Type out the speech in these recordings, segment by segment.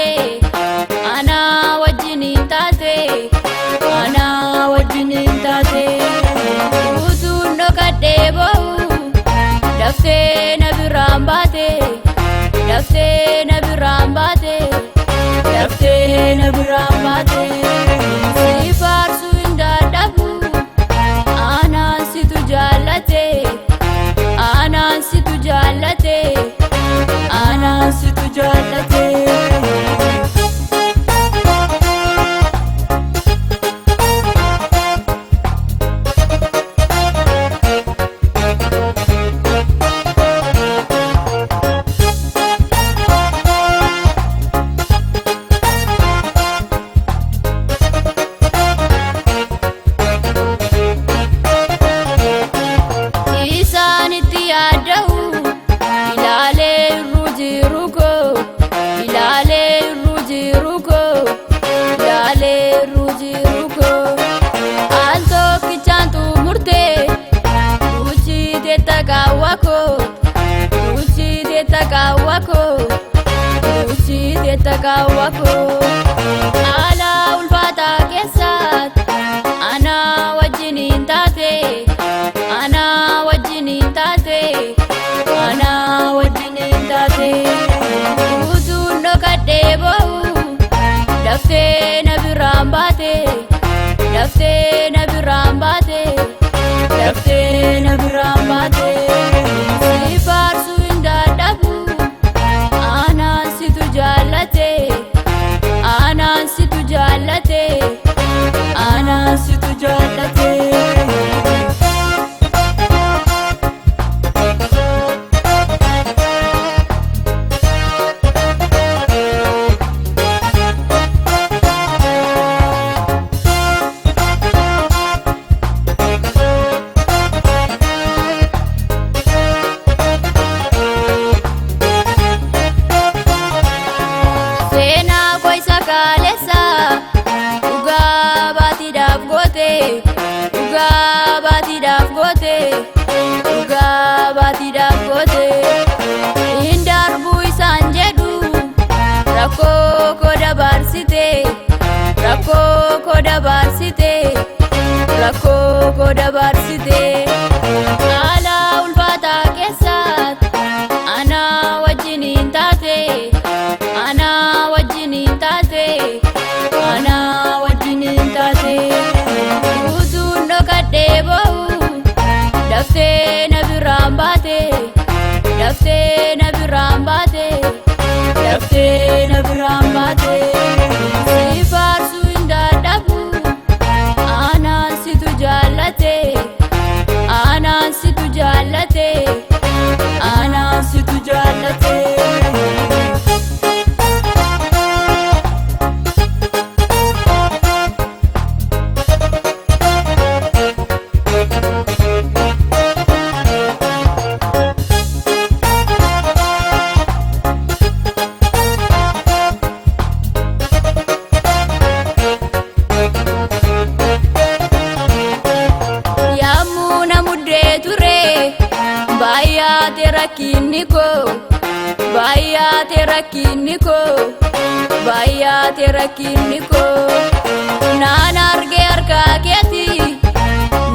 taate, ana wajjiniin taate, ana wajjiniin taate. Utuun dhokadhee boo'u daftee na biraan baate, daftee na biraan baate, daftee na biraan baate. Si faarsuu hin dadhabu anaan situ jaallate, anaan situ jaallate, anaan situ jaallate. Isaanitti yaada'u ilaalee irru jiru koo, ilaalee irru jiru koo, ilaalee irru jiru koo. Al tokkichaan xumurtee duuchitee taqaawwa koo, duuchitee taqaawwa koo, duuchitee taqaawwa koo. Haala ulfaataa keessaatti ana wajjiniin taate, ana wajjiniin taate, ana wajjiniin taate. Utuun dhokadhee boo'u daftee na biraan baate, daftee na biraan baate, daftee na biraan baate. Si faarsuu hin dadhabu anaan situ jaallate, anaan situ jaallate, anaan situ jaallate. Seenaa koo isa kaleessa dhugaa baatiidhaaf goote, dhugaa baatiidhaaf goote, dhugaa baatiidhaaf goote. Hin darbu isaan jedhu rakkoo koo dabarsite, rakkoo koo dabarsite, rakkoo koo dabarsite. Haala ulfaataa keessaatti ana wajjiniin taate, ana wajjiniin taate, ana wajjiniin taate. Utuun dhokadhee boo'u daftee na biraan baate, daftee na biraan baate, daftee na biraan baate. Si faarsuu hin dadhabu anaan situ jaallate, anaan situ jaallate, anaan situ jaallate. Yemmuu na muddee ture baay'ate rakkinni koo, baay'ate rakkinni koo, baay'ate rakkinni koo. Naan argee harkaa keetti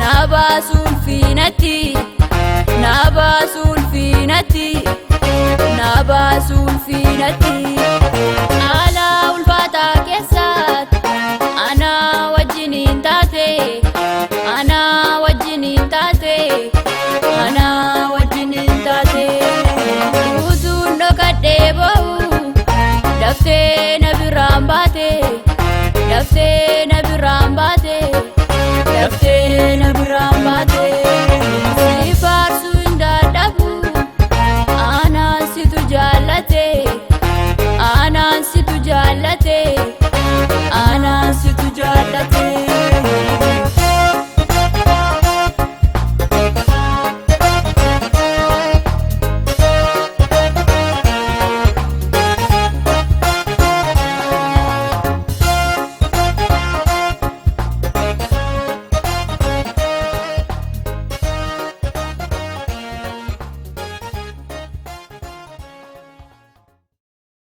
na baasu ulfinatti, na baasu ulfinatti, na baasu ulfinatti. Haala ulfaataa keessaatti ana wajjiniin taate, ana wajjiniin taate, ana wajjiniin taate. Utuun dhokadhee boo'u daftee na biraan baate, daftee na biraan baate, daftee na biraan baate.